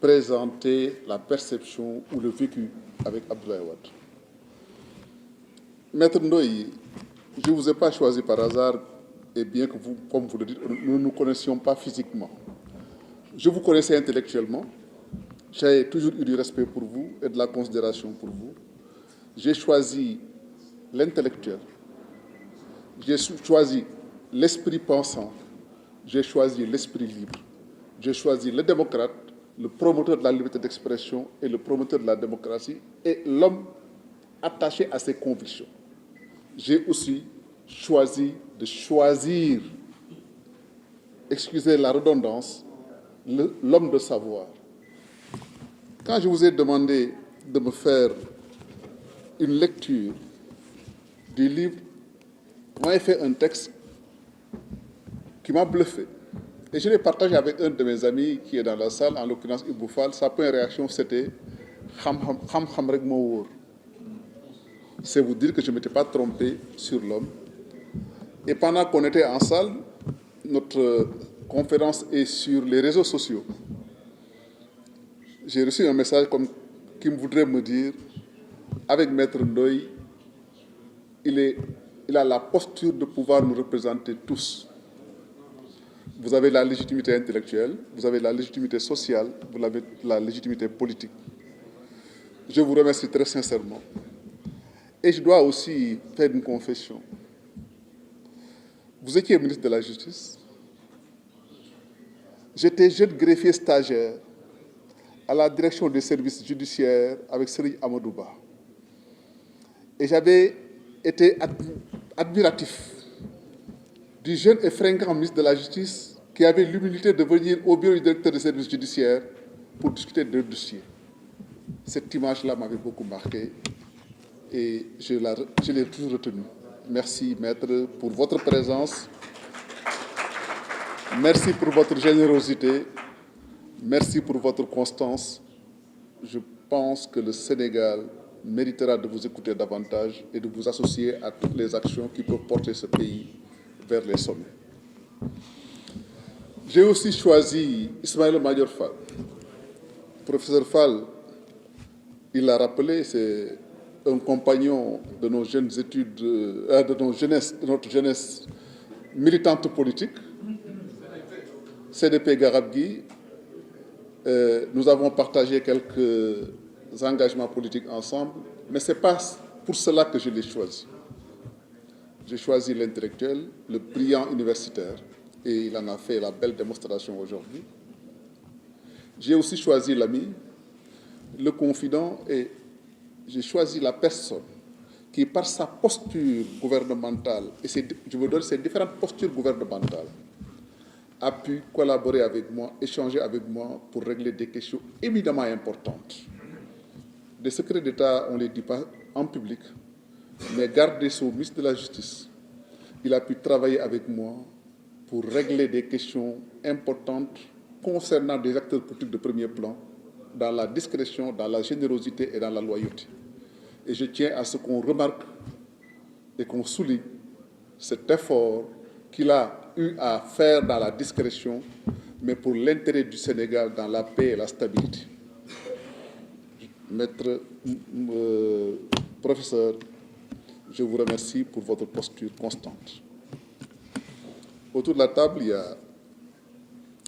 présenter la perception ou le vécu avec Abdoulaye Wade. Maître Ndoye, je ne vous ai pas choisi par hasard, et bien que vous, comme vous le dites, nous ne nous connaissions pas physiquement. Je vous connaissais intellectuellement, j'ai toujours eu du respect pour vous et de la considération pour vous. J'ai choisi l'intellectuel, j'ai choisi l'esprit pensant, j'ai choisi l'esprit libre, j'ai choisi le démocrate, le promoteur de la liberté d'expression et le promoteur de la démocratie et l'homme attaché à ses convictions. J'ai aussi choisi de choisir, excusez la redondance, l'homme de savoir. Quand je vous ai demandé de me faire une lecture du livre, vous m'avez fait un texte qui m'a bluffé. Et je l'ai partagé avec un de mes amis qui est dans la salle, en l'occurrence Ibou Fall. Sa première réaction, c'était « Xam rek mo wóor ». C'est vous dire que je ne m'étais pas trompé sur l'homme. Et pendant qu'on était en salle, notre conférence est sur les réseaux sociaux. J'ai reçu un message qui me voudrait me dire, avec Maître Ndoye, il a la posture de pouvoir nous représenter tous. Vous avez la légitimité intellectuelle, vous avez la légitimité sociale, vous avez la légitimité politique. Je vous remercie très sincèrement. Et je dois aussi faire une confession. Vous étiez ministre de la Justice. J'étais jeune greffier stagiaire à la direction des services judiciaires avec Serigne Amadouba. Et j'avais été admiratif du jeune et fringant ministre de la Justice qui avait l'humilité de venir au bureau du directeur des services judiciaires pour discuter de dossiers. Cette image-là m'avait beaucoup marqué et je l'ai toujours retenue. Merci, maître, pour votre présence. Merci pour votre générosité. Merci pour votre constance. Je pense que le Sénégal méritera de vous écouter davantage et de vous associer à toutes les actions qui peuvent porter ce pays vers les sommets. J'ai aussi choisi Ismaïla Madior Fall. Professeur Fall, il l'a rappelé, c'est un compagnon de nos jeunes études, de notre jeunesse militante politique, CDP Garabgui. Nous avons partagé quelques engagements politiques ensemble, mais ce n'est pas pour cela que je l'ai choisi. J'ai choisi l'intellectuel, le brillant universitaire, et il en a fait la belle démonstration aujourd'hui. J'ai aussi choisi l'ami, le confident, et j'ai choisi la personne qui, par sa posture gouvernementale, et je vous donne ces différentes postures gouvernementales, a pu collaborer avec moi, échanger avec moi pour régler des questions évidemment importantes. Des secrets d'État, on ne les dit pas en public, mais garder son ministre de la Justice, il a pu travailler avec moi pour régler des questions importantes concernant des acteurs politiques de premier plan, dans la discrétion, dans la générosité et dans la loyauté. Et je tiens à ce qu'on remarque et qu'on souligne cet effort qu'il a eu à faire dans la discrétion, mais pour l'intérêt du Sénégal, dans la paix et la stabilité. Maître, professeur, je vous remercie pour votre posture constante. Autour de la table, il y a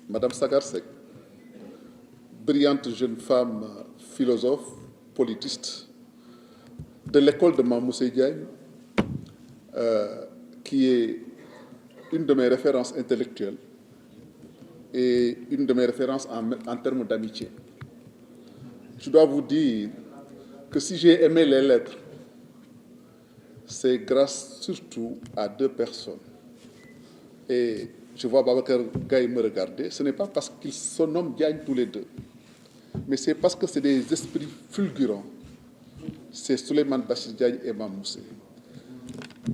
Madame Sagarsek, brillante jeune femme philosophe, politiste, de l'école de Mamoussé Diagne, qui est une de mes références intellectuelles et une de mes références en termes d'amitié. Je dois vous dire que si j'ai aimé les lettres, c'est grâce surtout à deux personnes. Et je vois Babacar Gaye me regarder, ce n'est pas parce qu'ils se nomment Diagne tous les deux, mais c'est parce que c'est des esprits fulgurants. C'est Souleymane Bachir Diagne et Mamoussé.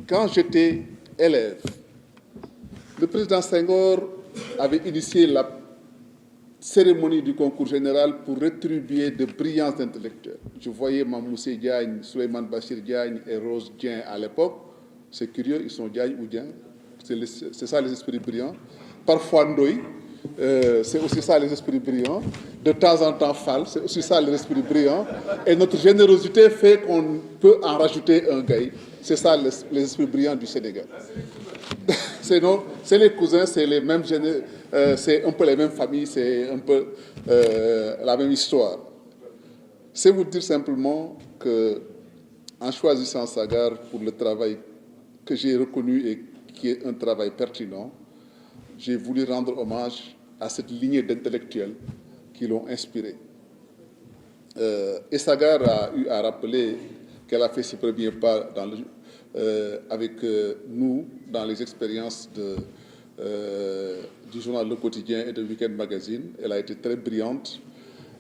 Quand j'étais élève, le président Senghor avait initié la cérémonie du concours général pour rétribuer de brillants intellectuels. Je voyais Mamoussé Diagne, Souleymane Bachir Diagne et Rose Dieng à l'époque. C'est curieux, ils sont Diagne ou Dieng. C'est ça les esprits brillants. Parfois Ndoye. C'est aussi ça les esprits brillants. De temps en temps fâle, c'est aussi ça les esprits brillants. Et notre générosité fait qu'on peut en rajouter un gars. C'est ça les esprits brillants du Sénégal. C'est les cousins, c'est les mêmes c'est un peu les mêmes familles, c'est un peu la même histoire. C'est vous dire simplement que en choisissant Sagar pour le travail que j'ai reconnu et qui est un travail pertinent, j'ai voulu rendre hommage à cette lignée d'intellectuels qui l'ont inspiré. Et Sagar a eu à rappeler qu'elle a fait ses premiers pas avec nous dans les expériences du journal Le Quotidien et de Weekend Magazine. Elle a été très brillante.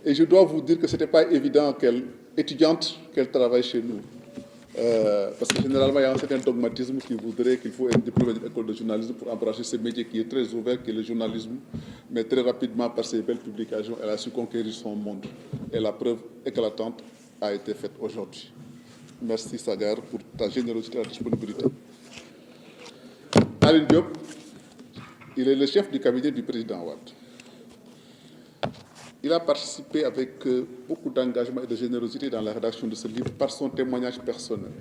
Et je dois vous dire que ce n'était pas évident qu'elle travaille chez nous. Parce que généralement, il y a un certain dogmatisme qui voudrait qu'il faut être diplômé d'une école de journalisme pour embrasser ce métier qui est très ouvert, qui est le journalisme. Mais très rapidement, par ses belles publications, elle a su conquérir son monde. Et la preuve éclatante a été faite aujourd'hui. Merci Sagar pour ta générosité et ta disponibilité. Aline Diop, il est le chef du cabinet du président Wade. Il a participé avec beaucoup d'engagement et de générosité dans la rédaction de ce livre par son témoignage personnel.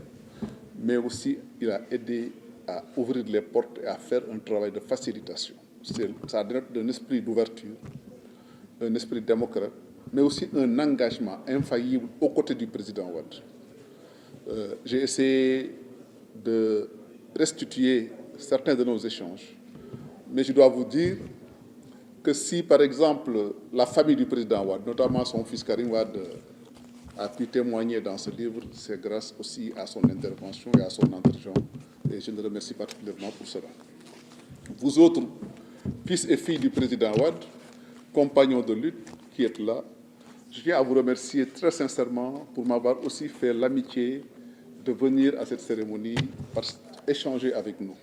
Mais aussi, il a aidé à ouvrir les portes et à faire un travail de facilitation. Ça dénote un esprit d'ouverture, un esprit démocrate, mais aussi un engagement infaillible aux côtés du président Wade. J'ai essayé de restituer certains de nos échanges, mais je dois vous dire que si, par exemple, la famille du président Wade, notamment son fils Karim Wade, a pu témoigner dans ce livre, c'est grâce aussi à son intervention et à son entretien. Et je le remercie particulièrement pour cela. Vous autres, fils et filles du président Wade, compagnons de lutte qui êtes là, je tiens à vous remercier très sincèrement pour m'avoir aussi fait l'amitié de venir à cette cérémonie pour échanger avec nous.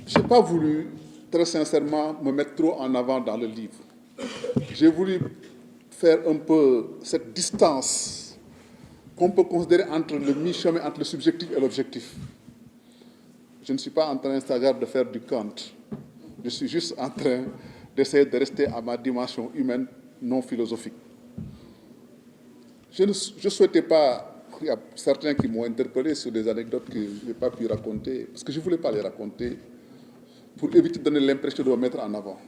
Je n'ai pas voulu, très sincèrement, me mettre trop en avant dans le livre. J'ai voulu faire un peu cette distance qu'on peut considérer entre le mi-chemin, entre le subjectif et l'objectif. Je ne suis pas en train, Sagar, de faire du Kant. Je suis juste en train d'essayer de rester à ma dimension humaine, non philosophique. Je ne souhaitais pas... Il y a certains qui m'ont interpellé sur des anecdotes que je n'ai pas pu raconter, parce que je ne voulais pas les raconter, pour éviter de donner l'impression de me mettre en avant.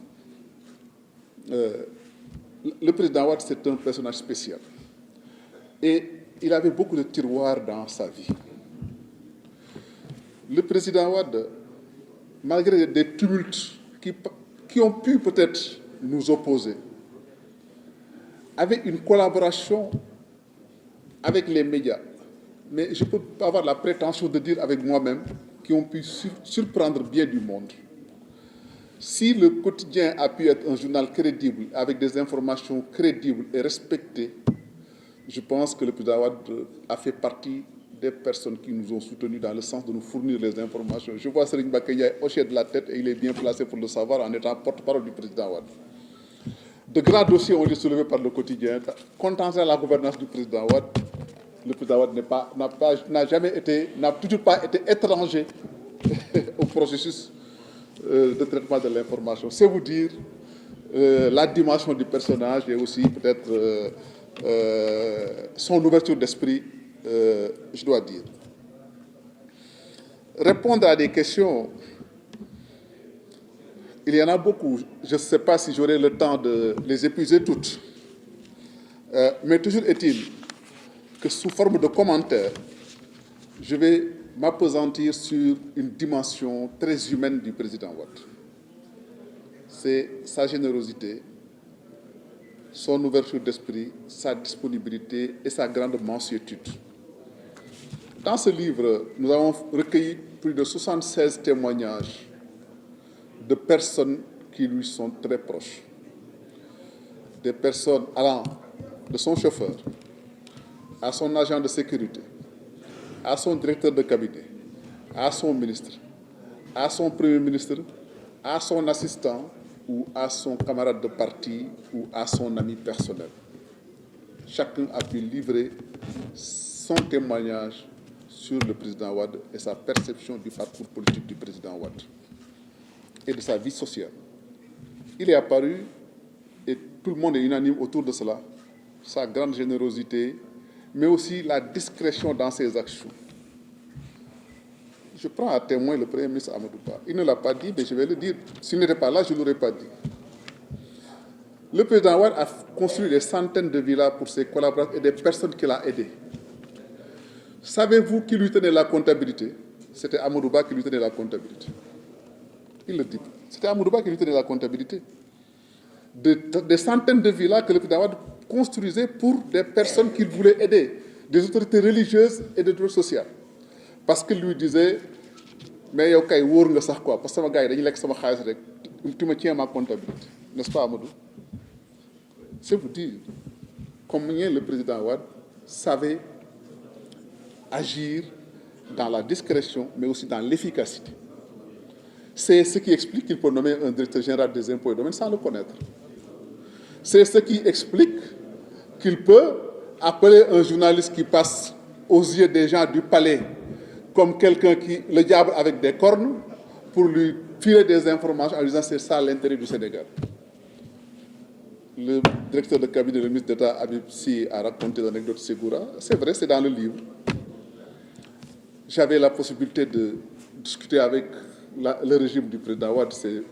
Le président Wade, c'est un personnage spécial. Et il avait beaucoup de tiroirs dans sa vie. Le président Wade, malgré des tumultes qui ont pu peut-être nous opposer, avait une collaboration avec les médias, mais je ne peux pas avoir la prétention de dire avec moi-même, qui ont pu surprendre bien du monde. Si le quotidien a pu être un journal crédible, avec des informations crédibles et respectées, je pense que le président Wade a fait partie des personnes qui nous ont soutenus dans le sens de nous fournir les informations. Je vois Serigne Bakaya hocher de la tête et il est bien placé pour le savoir en étant porte-parole du président Wade. De grands dossiers ont été soulevés par le quotidien. Concernant la gouvernance du président Wade, le président Wade n'a toujours pas été étranger au processus de traitement de l'information. C'est vous dire la dimension du personnage et aussi peut-être son ouverture d'esprit, je dois dire. Répondre à des questions, il y en a beaucoup. Je ne sais pas si j'aurai le temps de les épuiser toutes. Mais toujours est-il que sous forme de commentaires, je vais m'appesantir sur une dimension très humaine du président Wade. C'est sa générosité, son ouverture d'esprit, sa disponibilité et sa grande mansuétude. Dans ce livre, nous avons recueilli plus de 76 témoignages de personnes qui lui sont très proches. Des personnes allant de son chauffeur à son agent de sécurité, à son directeur de cabinet, à son ministre, à son premier ministre, à son assistant ou à son camarade de parti ou à son ami personnel. Chacun a pu livrer son témoignage sur le président Wade et sa perception du parcours politique du président Wade. et de sa vie sociale. Il est apparu, et tout le monde est unanime autour de cela, sa grande générosité, mais aussi la discrétion dans ses actions. Je prends à témoin le Premier ministre Amadou Ba. Il ne l'a pas dit, mais je vais le dire. S'il n'était pas là, je ne l'aurais pas dit. Le président Wade a construit des centaines de villas pour ses collaborateurs et des personnes qu'il a aidées. Savez-vous qui lui tenait la comptabilité? C'était Amadou Ba qui lui tenait la comptabilité. Il le dit. C'était Amadou Ba qui lui tenait la comptabilité. Des centaines de villas que le président Wade construisait pour des personnes qu'il voulait aider, des autorités religieuses et d'autres sociales. Parce qu'il lui disait, mais yow kay wóor nga sax quoi, parce que sama gars yi dañuy lekk sama xaalis rek, tu me tiens ma comptabilité, n'est-ce pas Amadou? C'est vous dire combien le président Wade savait agir dans la discrétion, mais aussi dans l'efficacité. C'est ce qui explique qu'il peut nommer un directeur général des impôts et domaines sans le connaître. C'est ce qui explique qu'il peut appeler un journaliste qui passe aux yeux des gens du palais comme quelqu'un qui, le diable avec des cornes, pour lui filer des informations en lui disant c'est ça l'intérêt du Sénégal. Le directeur de cabinet, le ministre d'État Habib Sy a raconté l'anecdote Ségoura. C'est vrai, c'est dans le livre. J'avais la possibilité de discuter avec le régime du président Wade, ses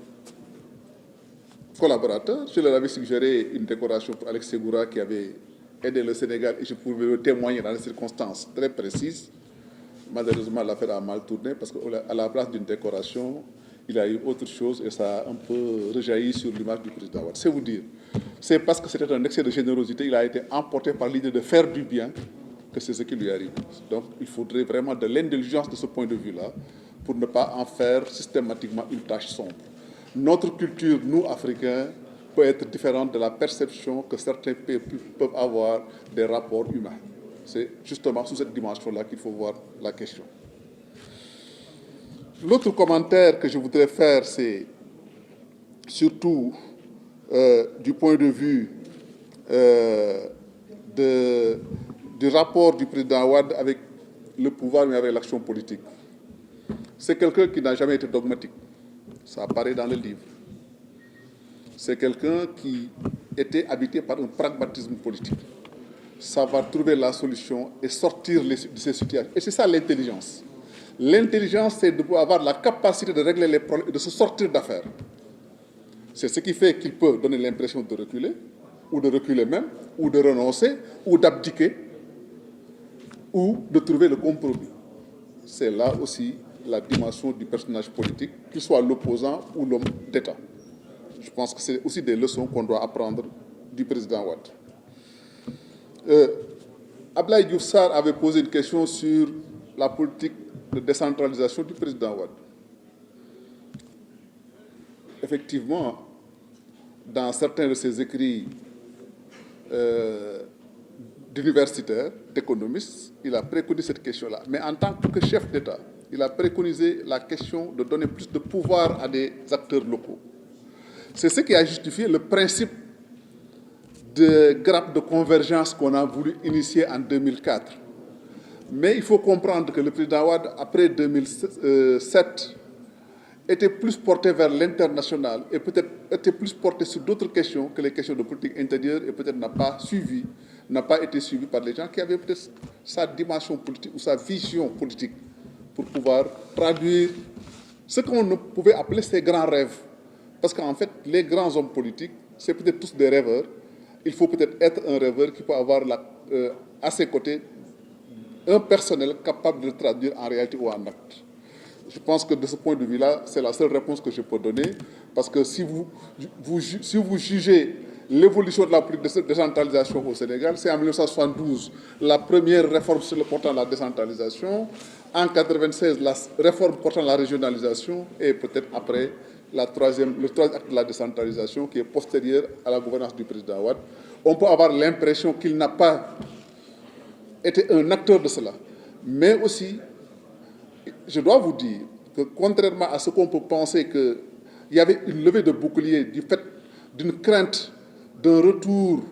collaborateurs. Je leur avais suggéré une décoration pour Alex Ségoura qui avait aidé le Sénégal et je pouvais le témoigner dans des circonstances très précises. Malheureusement, l'affaire a mal tourné parce qu'à la place d'une décoration, il y a eu autre chose et ça a un peu rejailli sur l'image du président Wade. C'est vous dire. C'est parce que c'était un excès de générosité, il a été emporté par l'idée de faire du bien que c'est ce qui lui arrive. Donc, il faudrait vraiment de l'indulgence de ce point de vue-là pour ne pas en faire systématiquement une tâche sombre. Notre culture, nous, Africains, peut être différente de la perception que certains peuples peuvent avoir des rapports humains. C'est justement sous cette dimension-là qu'il faut voir la question. L'autre commentaire que je voudrais faire, c'est surtout du point de vue du rapport du président Wade avec le pouvoir mais avec l'action politique. C'est quelqu'un qui n'a jamais été dogmatique. Ça apparaît dans le livre. C'est quelqu'un qui était habité par un pragmatisme politique. Savoir trouver la solution et sortir de ces situations. Et c'est ça l'intelligence. L'intelligence, c'est de pouvoir avoir la capacité de régler les problèmes et de se sortir d'affaires. C'est ce qui fait qu'il peut donner l'impression de reculer, ou de reculer même, ou de renoncer, ou d'abdiquer, ou de trouver le compromis. C'est là aussi la dimension du personnage politique, qu'il soit l'opposant ou l'homme d'État. Je pense que c'est aussi des leçons qu'on doit apprendre du président Wade. Abdoulaye Diouf Sarr avait posé une question sur la politique de décentralisation du président Wade. Effectivement, dans certains de ses écrits d'universitaires, d'économistes, il a préconisé cette question-là. Mais en tant que chef d'État, il a préconisé la question de donner plus de pouvoir à des acteurs locaux. C'est ce qui a justifié le principe de grappe de convergence qu'on a voulu initier en 2004. Mais il faut comprendre que le président Wade, après 2007, était plus porté vers l'international et peut-être était plus porté sur d'autres questions que les questions de politique intérieure et peut-être n'a pas été suivi par les gens qui avaient peut-être sa dimension politique ou sa vision politique pour pouvoir traduire ce qu'on ne pouvait appeler ses grands rêves. Parce qu'en fait, les grands hommes politiques, c'est peut-être tous des rêveurs. Il faut peut-être être un rêveur qui peut avoir à ses côtés un personnel capable de le traduire en réalité ou en acte. Je pense que de ce point de vue-là, c'est la seule réponse que je peux donner, parce que si vous jugez l'évolution de la politique de décentralisation au Sénégal, c'est en 1972 la première réforme sur le portant de la décentralisation, en 1996 la réforme portant la régionalisation, et peut-être après le troisième acte de la décentralisation qui est postérieur à la gouvernance du président Wade. On peut avoir l'impression qu'il n'a pas été un acteur de cela. Mais aussi, je dois vous dire que contrairement à ce qu'on peut penser qu'il y avait une levée de bouclier du fait d'une crainte d'un retour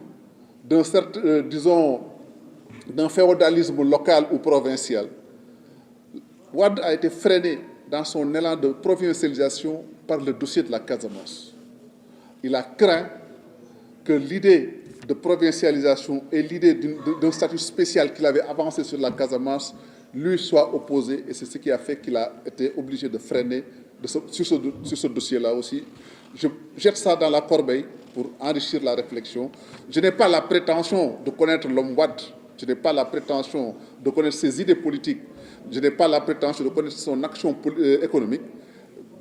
d'un certain, d'un féodalisme local ou provincial, Wade a été freiné dans son élan de provincialisation par le dossier de la Casamance. Il a craint que l'idée de provincialisation et l'idée d'un statut spécial qu'il avait avancé sur la Casamance lui soit opposée, et c'est ce qui a fait qu'il a été obligé de freiner sur ce dossier-là aussi. Je jette ça dans la corbeille pour enrichir la réflexion. Je n'ai pas la prétention de connaître l'homme Wade, je n'ai pas la prétention de connaître ses idées politiques, je n'ai pas la prétention de connaître son action économique,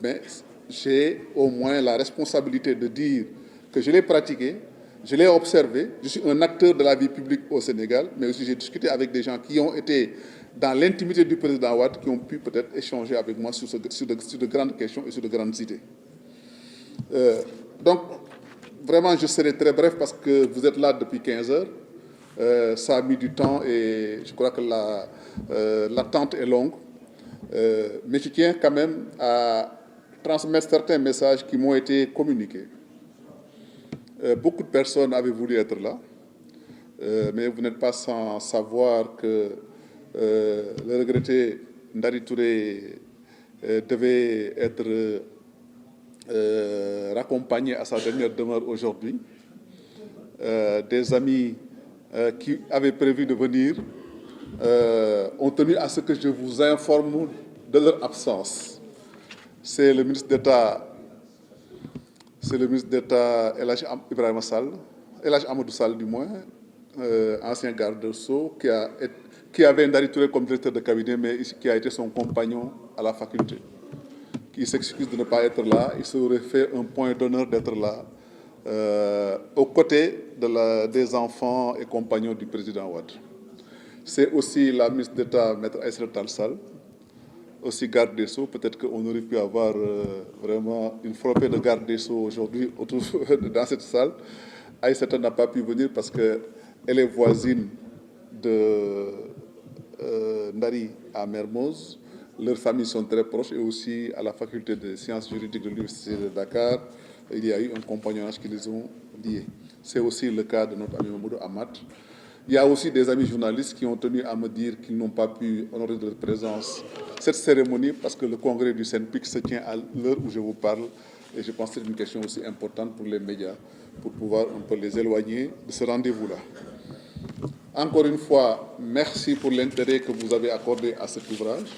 mais j'ai au moins la responsabilité de dire que je l'ai pratiqué, je l'ai observé, je suis un acteur de la vie publique au Sénégal, mais aussi j'ai discuté avec des gens qui ont été dans l'intimité du président Wade, qui ont pu peut-être échanger avec moi sur de grandes questions et sur de grandes idées. Donc, vraiment, je serai très bref parce que vous êtes là depuis 15 heures. Ça a mis du temps et je crois que l'attente est longue. Mais je tiens quand même à transmettre certains messages qui m'ont été communiqués. Beaucoup de personnes avaient voulu être là, mais vous n'êtes pas sans savoir que le regretté Ndari Touré devait être raccompagné à sa dernière demeure aujourd'hui. Des amis qui avaient prévu de venir ont tenu à ce que je vous informe de leur absence. C'est le ministre d'État El Hadj Ibrahima Sall, El Hadj Amadou Sall du moins, ancien garde des Sceaux, qui avait Ndari Touré comme directeur de cabinet, mais qui a été son compagnon à la faculté, qui s'excuse de ne pas être là. Il s'aurait fait un point d'honneur d'être là, aux côtés des enfants et compagnons du président Wade. C'est aussi la ministre d'État, Maître Aïssata Tall Sall, aussi garde des Sceaux. Peut-être qu'on aurait pu avoir vraiment une flopée de garde des Sceaux aujourd'hui dans cette salle. Aïssata n'a pas pu venir parce qu'elle est voisine de Ndari à Mermoz. Leurs familles sont très proches et aussi à la faculté de sciences juridiques de l'Université de Dakar, il y a eu un compagnonnage qui les ont liés. C'est aussi le cas de notre ami Mamoudou Ahmad. Il y a aussi des amis journalistes qui ont tenu à me dire qu'ils n'ont pas pu honorer de leur présence cette cérémonie parce que le congrès du SENPIC se tient à l'heure où je vous parle. Et je pense que c'est une question aussi importante pour les médias, pour pouvoir un peu les éloigner de ce rendez-vous-là. Encore une fois, merci pour l'intérêt que vous avez accordé à cet ouvrage.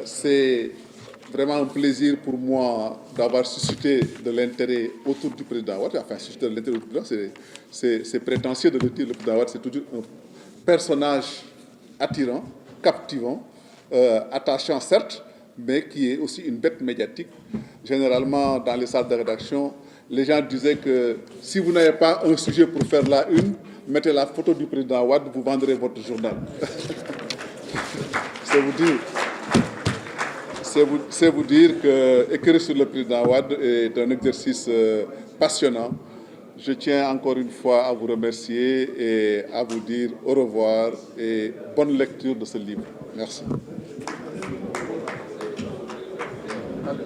C'est vraiment un plaisir pour moi d'avoir suscité de l'intérêt autour du président Wade. Enfin, suscité de l'intérêt autour du président, c'est prétentieux de le dire. Le président Wade, c'est toujours un personnage attirant, captivant, attachant certes, mais qui est aussi une bête médiatique. Généralement, dans les salles de rédaction, les gens disaient que si vous n'avez pas un sujet pour faire la une, mettez la photo du président Wade, vous vendrez votre journal. C'est vous dire que écrire sur le président Wade est un exercice passionnant. Je tiens encore une fois à vous remercier et à vous dire au revoir et bonne lecture de ce livre. Merci. Allez.